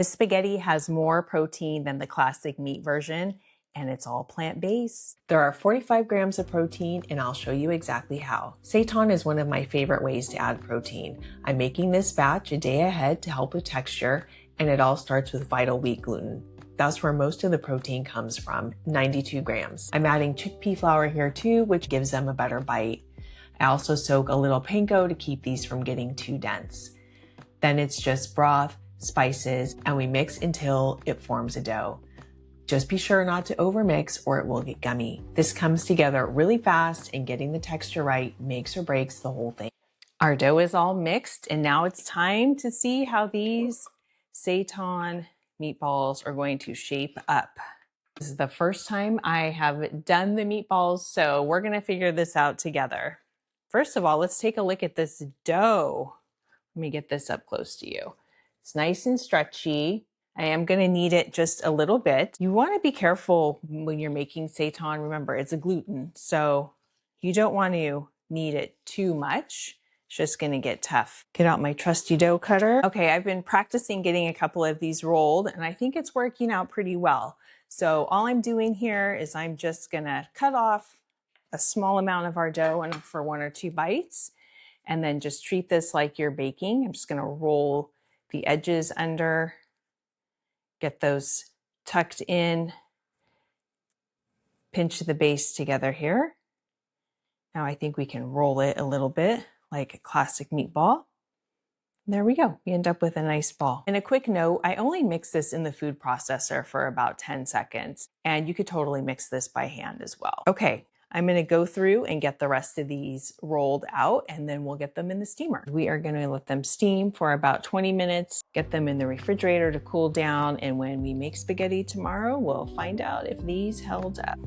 This spaghetti has more protein than the classic meat version, and it's all plant-based. There are 45 grams of protein, and I'll show you exactly how. Seitan is one of my favorite ways to add protein. I'm making this batch a day ahead to help with texture, and it all starts with Vital Wheat gluten. That's where most of the protein comes from, 92 grams. I'm adding chickpea flour here too, which gives them a better bite. I also soak a little panko to keep these from getting too dense. Then it's just broth, spices, and we mix until it forms a dough. Just be sure not to overmix or it will get gummy. This comes together really fast, and getting the texture right makes or breaks the whole thing. Our dough is all mixed, and now it's time to see how these Seitan meatballs are going to shape up. This is the first time I have done the meatballs, so we're gonna figure this out together. First of all, let's take a look at this dough. Let me get this up close to you. It's nice and stretchy. I am gonna knead it just a little bit. You wanna be careful when you're making seitan. Remember, it's a gluten, so you don't want to knead it too much. It's just gonna get tough. Get out my trusty dough cutter. Okay, I've been practicing getting a couple of these rolled, and I think it's working out pretty well. So all I'm doing here is I'm just gonna cut off a small amount of our dough and for 1 or 2 bites, and then just treat this like you're baking. I'm just gonna roll the edges under, get those tucked in, pinch the base together here. Now I think we can roll it a little bit like a classic meatball. There we go. We end up with a nice ball. And a quick note, I only mix this in the food processor for about 10 seconds, and you could totally mix this by hand as well. Okay, I'm gonna go through and get the rest of these rolled out, and then we'll get them in the steamer. We are gonna let them steam for about 20 minutes, get them in the refrigerator to cool down, and when we make spaghetti tomorrow, we'll find out if these held up.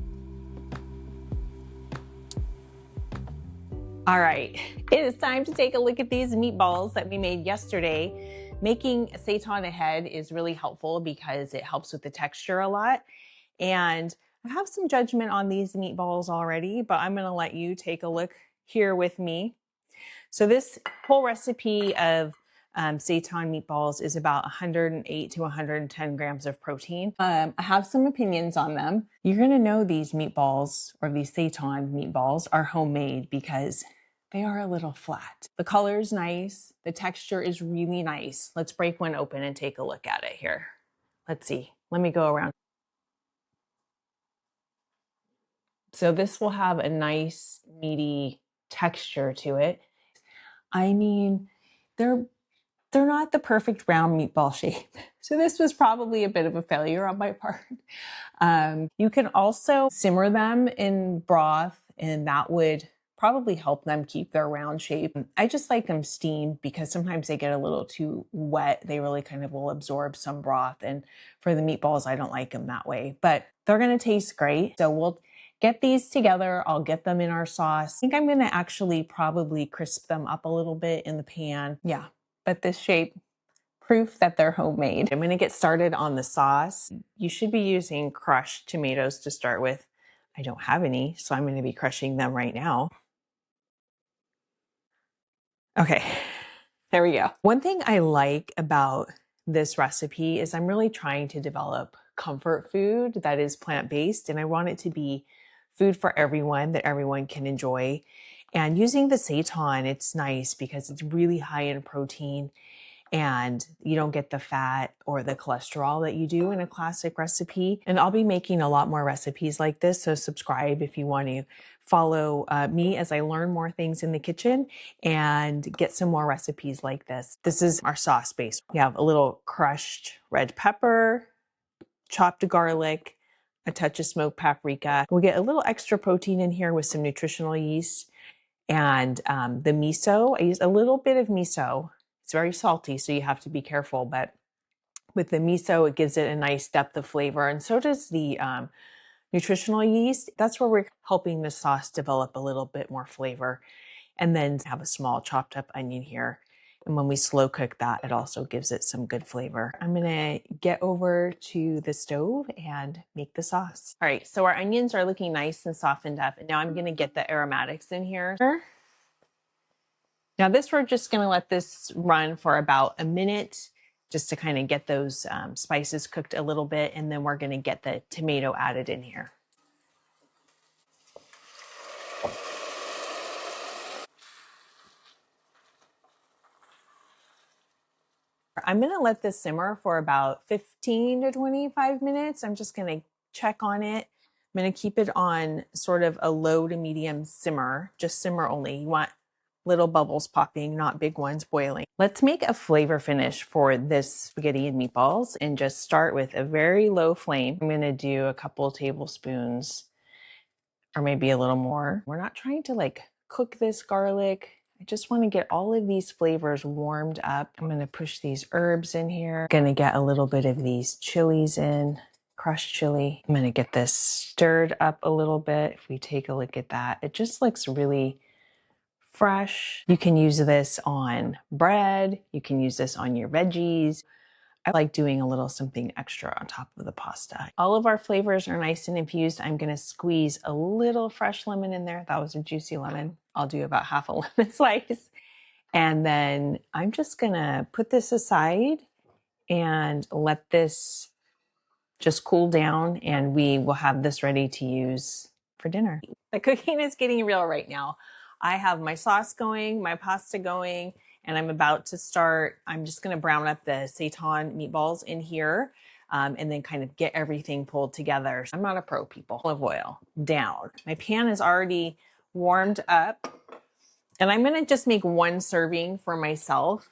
All right, it is time to take a look at these meatballs that we made yesterday. Making seitan ahead is really helpful because it helps with the texture a lot. And I have some judgment on these meatballs already, but I'm gonna let you take a look here with me. So this whole recipe of seitan meatballs is about 108 to 110 grams of protein. I have some opinions on them. You're gonna know these meatballs, or these seitan meatballs, are homemade because they are a little flat. The color is nice. The texture is really nice. Let's break one open and take a look at it here. Let's see. Let me go around. So this will have a nice meaty texture to it. I mean, they're not the perfect round meatball shape. So this was probably a bit of a failure on my part. You can also simmer them in broth, and that would probably help them keep their round shape. I just like them steamed because sometimes they get a little too wet. They really kind of will absorb some broth. And for the meatballs, I don't like them that way, but they're gonna taste great. So we'll get these together. I'll get them in our sauce. I think I'm gonna actually probably crisp them up a little bit in the pan. Yeah, but this shape, proof that they're homemade. I'm gonna get started on the sauce. You should be using crushed tomatoes to start with. I don't have any, so I'm gonna be crushing them right now. Okay, there we go. One thing I like about this recipe is I'm really trying to develop comfort food that is plant-based, and I want it to be food for everyone that everyone can enjoy. And using the seitan, it's nice because it's really high in protein, and you don't get the fat or the cholesterol that you do in a classic recipe. And I'll be making a lot more recipes like this, so subscribe if you want to follow me as I learn more things in the kitchen and get some more recipes like this. This is our sauce base. We have a little crushed red pepper, chopped garlic, a touch of smoked paprika. We'll get a little extra protein in here with some nutritional yeast, and the miso. I use a little bit of miso. It's very salty, so you have to be careful, but with the miso, it gives it a nice depth of flavor, and so does the nutritional yeast. That's where we're helping the sauce develop a little bit more flavor. And then have a small chopped up onion here. And when we slow cook that, it also gives it some good flavor. I'm gonna get over to the stove and make the sauce. All right, so our onions are looking nice and softened up. And now I'm gonna get the aromatics in here. Now this, we're just gonna let this run for about a minute just to kind of get those spices cooked a little bit. And then we're going to get the tomato added in here. I'm going to let this simmer for about 15 to 25 minutes. I'm just going to check on it. I'm going to keep it on sort of a low to medium simmer, just simmer only. You want little bubbles popping, not big ones boiling. Let's make a flavor finish for this spaghetti and meatballs and just start with a very low flame. I'm going to do a couple tablespoons or maybe a little more. We're not trying to like cook this garlic. I just want to get all of these flavors warmed up. I'm going to push these herbs in here. I'm going to get a little bit of these chilies in, crushed chili. I'm going to get this stirred up a little bit. If we take a look at that, it just looks really fresh. You can use this on bread. You can use this on your veggies. I like doing a little something extra on top of the pasta. All of our flavors are nice and infused. I'm going to squeeze a little fresh lemon in there. That was a juicy lemon. I'll do about half a lemon slice. And then I'm just going to put this aside and let this just cool down, and we will have this ready to use for dinner. The cooking is getting real right now. I have my sauce going, my pasta going, and I'm about to start. I'm just going to brown up the seitan meatballs in here and then kind of get everything pulled together. I'm not a pro, people. Olive oil down. My pan is already warmed up, and I'm going to just make one serving for myself.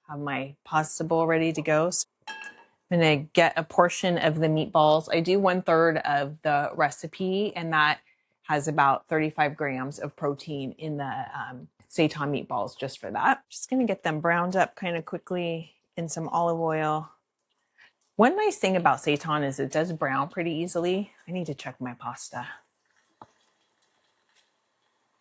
Have my pasta bowl ready to go. So I'm going to get a portion of the meatballs. I do 1/3 of the recipe, and that has about 35 grams of protein in the seitan meatballs just for that. Just going to get them browned up kind of quickly in some olive oil. One nice thing about seitan is it does brown pretty easily. I need to check my pasta.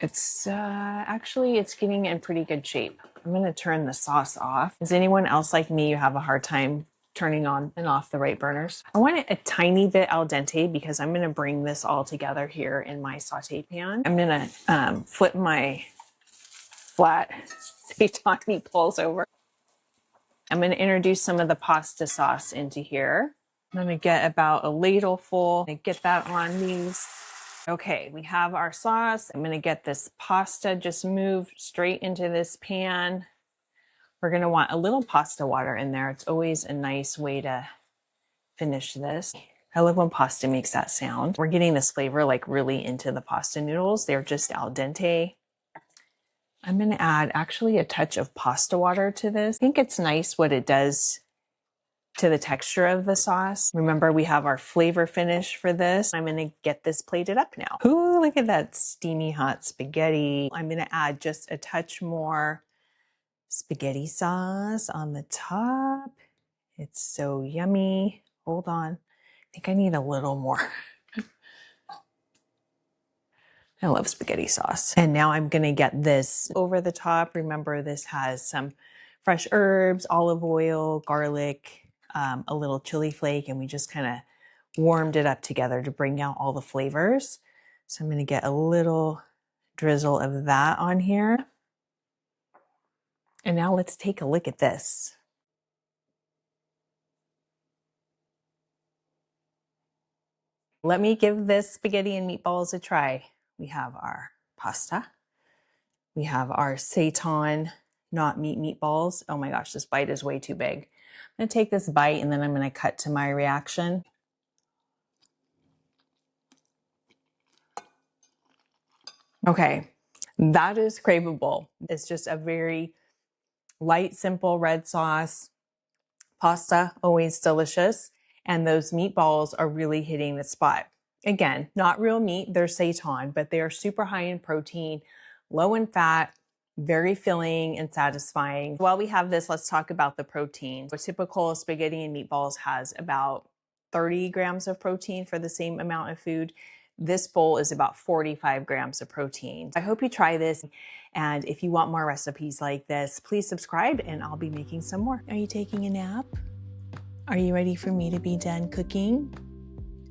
It's actually, it's getting in pretty good shape. I'm going to turn the sauce off. Is anyone else like me? You have a hard time turning on and off the right burners. I want it a tiny bit al dente because I'm going to bring this all together here in my saute pan. I'm going to flip my flat seitan meatballs over. I'm going to introduce some of the pasta sauce into here. I'm going to get about a ladle full and get that on these. Okay, we have our sauce. I'm going to get this pasta just moved straight into this pan. We're going to want a little pasta water in there. It's always a nice way to finish this. I love when pasta makes that sound. We're getting this flavor like really into the pasta noodles. They're just al dente. I'm going to add actually a touch of pasta water to this. I think it's nice what it does to the texture of the sauce. Remember, we have our flavor finish for this. I'm going to get this plated up now. Ooh, look at that steamy hot spaghetti. I'm going to add just a touch more spaghetti sauce on the top. It's so yummy. Hold on. I think I need a little more. I love spaghetti sauce. And now I'm going to get this over the top. Remember, this has some fresh herbs, olive oil, garlic, a little chili flake, and we just kind of warmed it up together to bring out all the flavors. So I'm going to get a little drizzle of that on here. And now let's take a look at this. Let me give this spaghetti and meatballs a try. We have our pasta. We have our seitan, not meat meatballs. Oh my gosh, this bite is way too big. I'm going to take this bite and then I'm going to cut to my reaction. Okay, that is craveable. It's just a very light, simple red sauce. Pasta, always delicious. And those meatballs are really hitting the spot. Again, not real meat, they're seitan, but they are super high in protein, low in fat, very filling and satisfying. While we have this, let's talk about the protein. A typical spaghetti and meatballs has about 30 grams of protein for the same amount of food. This bowl is about 45 grams of protein. I hope you try this. And if you want more recipes like this, please subscribe and I'll be making some more. Are you taking a nap? Are you ready for me to be done cooking?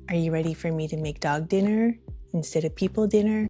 Are you ready for me to make dog dinner instead of people dinner?